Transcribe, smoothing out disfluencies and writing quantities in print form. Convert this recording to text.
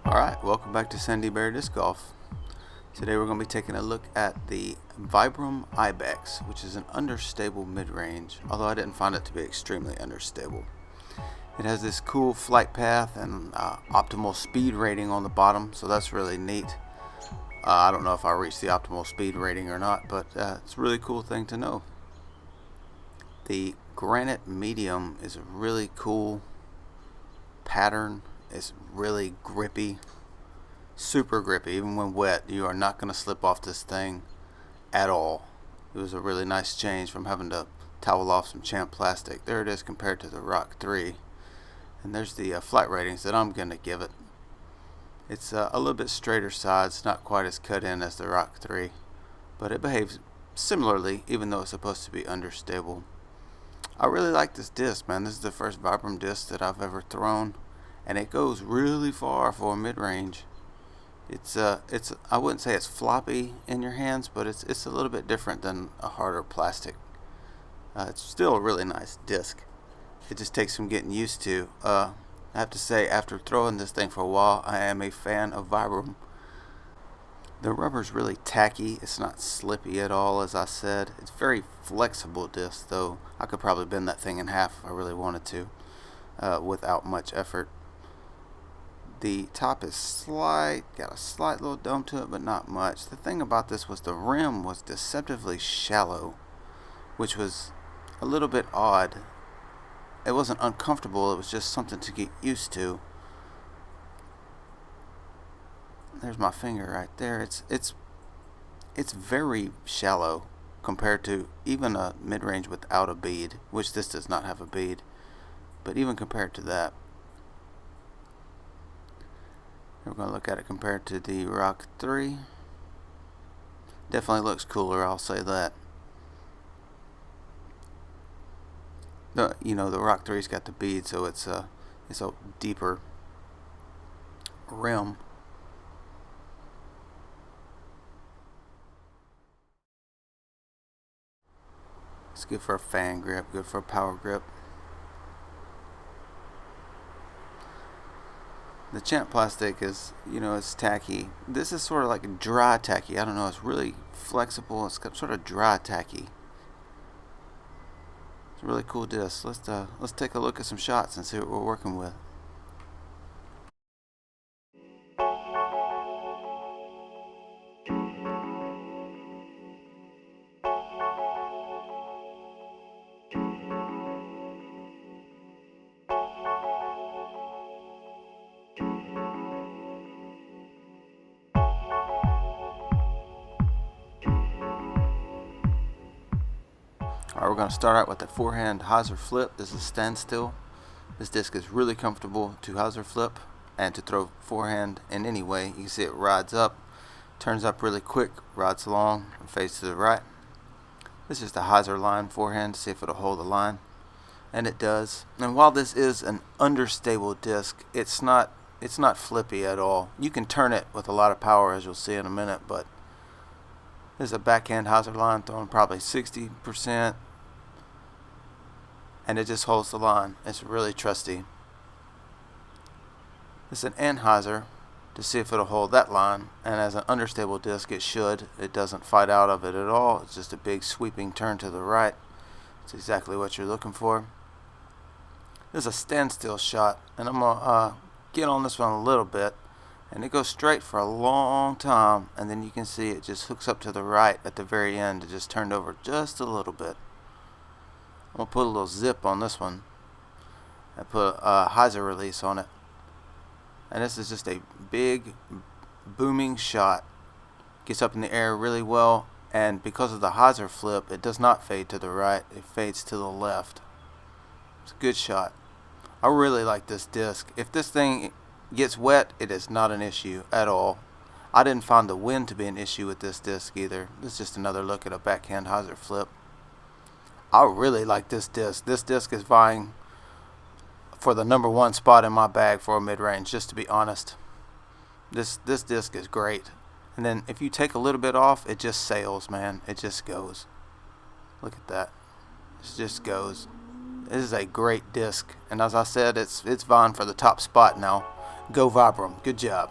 Alright, welcome back to Sandy Bear Disc Golf. Today we're going to be taking a look at the Vibram Ibex, which is an understable mid-range, although I didn't find it to be extremely understable. It has this cool flight path and optimal speed rating on the bottom, so that's really neat. I don't know if I reached the optimal speed rating or not, but it's a really cool thing to know. The Granite medium is a really cool pattern. It's really grippy, super grippy. Even when wet, you are not going to slip off this thing at all. It was a really nice change from having to towel off some champ plastic. There it is compared to the Rock 3. And there's the flight ratings that I'm going to give it. It's a little bit straighter sides, not quite as cut in as the Rock 3, but it behaves similarly even though it's supposed to be understable. I really like this disc, man. This is the first Vibram disc that I've ever thrown, and it goes really far for a mid-range. It's I wouldn't say it's floppy in your hands, but it's a little bit different than a harder plastic. It's still a really nice disc. It just takes some getting used to. I have to say, after throwing this thing for a while, I am a fan of Vibram. The rubber's really tacky. It's not slippy at all, as I said. It's very flexible disc, though. I could probably bend that thing in half if I really wanted to, without much effort. The top is slight, got a slight little dome to it, but not much. The thing about this was the rim was deceptively shallow, which was a little bit odd. It wasn't uncomfortable, it was just something to get used to. There's my finger right there. It's very shallow compared to even a mid-range without a bead, which this does not have a bead, but even compared to that. We're going to look at it compared to the Rock 3. Definitely looks cooler, I'll say that. The Rock 3's got the bead, so it's a deeper rim. It's good for a fan grip, good for a power grip. The champ plastic is, it's tacky. This is sort of like a dry tacky. I don't know, it's really flexible. It's sort of dry tacky. It's a really cool disc. Let's take a look at some shots and see what we're working with. Alright, we're going to start out with the Forehand Hyzer flip. This is standstill. This disc is really comfortable to Hyzer flip and to throw forehand in any way. You can see it rides up, turns up really quick, rides along, and fades to the right. This is the Hyzer line forehand to see if it'll hold the line. And it does. And while this is an understable disc, it's not flippy at all. You can turn it with a lot of power, as you'll see in a minute, but this is a backhand Hyzer line throwing probably 60%. And it just holds the line. It's really trusty. This is an anhyzer to see if it'll hold that line, and as an understable disc it should. It doesn't fight out of it at all. It's just a big sweeping turn to the right. It's exactly what you're looking for. This is a standstill shot, and I'm gonna get on this one a little bit, and it goes straight for a long time, and then you can see it just hooks up to the right at the very end. It just turned over just a little bit. I'm going to put a little zip on this one and put a Hyzer release on it. And this is just a big booming shot. Gets up in the air really well, and because of the Hyzer flip, it does not fade to the right, it fades to the left. It's a good shot. I really like this disc. If this thing gets wet, it is not an issue at all. I didn't find the wind to be an issue with this disc either. This is just another look at a backhand Hyzer flip. I really like this disc. This disc is vying for the #1 spot in my bag for a mid-range, just to be honest. This disc is great. And then if you take a little bit off, it just sails, man. It just goes. Look at that. It just goes. This is a great disc. And as I said, it's vying for the top spot now. Go Vibram. Good job.